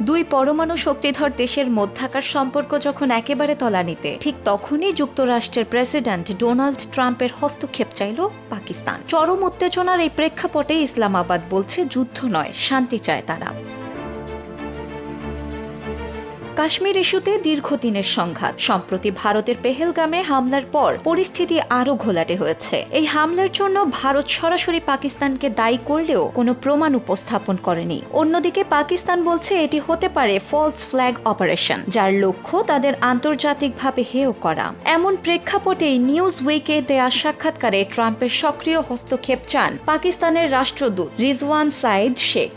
দুই পরমাণু শক্তিধর দেশের মধ্যকার সম্পর্ক যখন একেবারে তলানিতে, ঠিক তখনই যুক্তরাষ্ট্রের প্রেসিডেন্ট ডোনাল্ড ট্রাম্পের হস্তক্ষেপ চাইল পাকিস্তান। চরম উত্তেজনার এই প্রেক্ষাপটে ইসলামাবাদ বলছে যুদ্ধ নয়, শান্তি চায় তারা। কাশ্মীর ইস্যুতে দীর্ঘদিনের সংঘাত। সম্প্রতি ভারতের পেহেলগামে হামলার পর পরিস্থিতি আরও ঘোলাটে হয়েছে। এই হামলার জন্য ভারত সরাসরি পাকিস্তানকে দায়ী করলেও কোনো প্রমাণ উপস্থাপন করেনি। অন্যদিকে পাকিস্তান বলছে এটি হতে পারে ফলস ফ্ল্যাগ অপারেশন, যার লক্ষ্য তাদের আন্তর্জাতিকভাবে হেয় করা। এমন প্রেক্ষাপটেই নিউজ উইকে দেয়া সাক্ষাৎকারে ট্রাম্পের সক্রিয় হস্তক্ষেপ চান পাকিস্তানের রাষ্ট্রদূত রিজওয়ান সাইদ শেখ।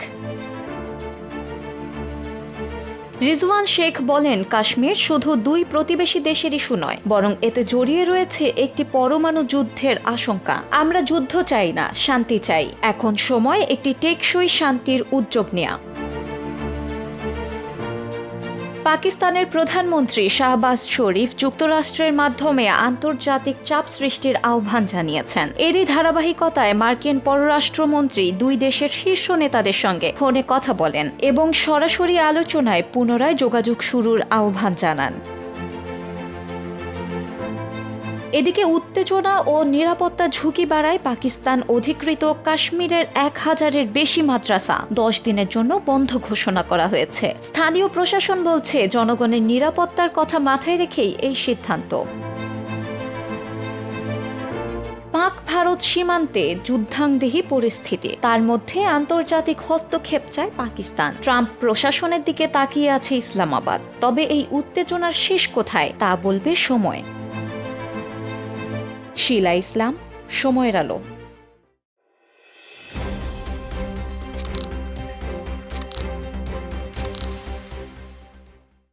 রিজওয়ান শেখ বলেন, কাশ্মীর শুধু দুই প্রতিবেশী দেশের ইস্যু নয়, বরং এতে জড়িয়ে রয়েছে একটি পরমাণু যুদ্ধের আশঙ্কা। আমরা যুদ্ধ চাই না, শান্তি চাই। এখন সময় একটি টেকসই শান্তির উদ্যোগ নেওয়া। পাকিস্তানের প্রধানমন্ত্রী শাহবাজ শরীফ যুক্তরাষ্ট্রের মাধ্যমে আন্তর্জাতিক চাপ সৃষ্টির আহ্বান জানিয়েছেন। এরই ধারাবাহিকতায় মার্কিন পররাষ্ট্রমন্ত্রী দুই দেশের শীর্ষ নেতাদের সঙ্গে ফোনে কথা বলেন এবং সরাসরি আলোচনায় পুনরায় যোগাযোগ শুরুর আহ্বান জানান। এদিকে উত্তেজনা ও নিরাপত্তা ঝুঁকি বাড়ায় পাকিস্তান অধিকৃত কাশ্মীরের 1000-এর বেশি মাদ্রাসা 10 দিনের জন্য বন্ধ ঘোষণা করা হয়েছে। স্থানীয় প্রশাসন বলছে জনগণের নিরাপত্তার কথা মাথায় রেখেই এই সিদ্ধান্ত। পাক ভারত সীমান্তে যুদ্ধাংদেহী পরিস্থিতি, তার মধ্যে আন্তর্জাতিক হস্তক্ষেপ চায় পাকিস্তান। ট্রাম্প প্রশাসনের দিকে তাকিয়ে আছে ইসলামাবাদ। তবে এই উত্তেজনার শেষ কোথায় তা বলবে সময়। শিলা ইসলাম, সময়ের আলো।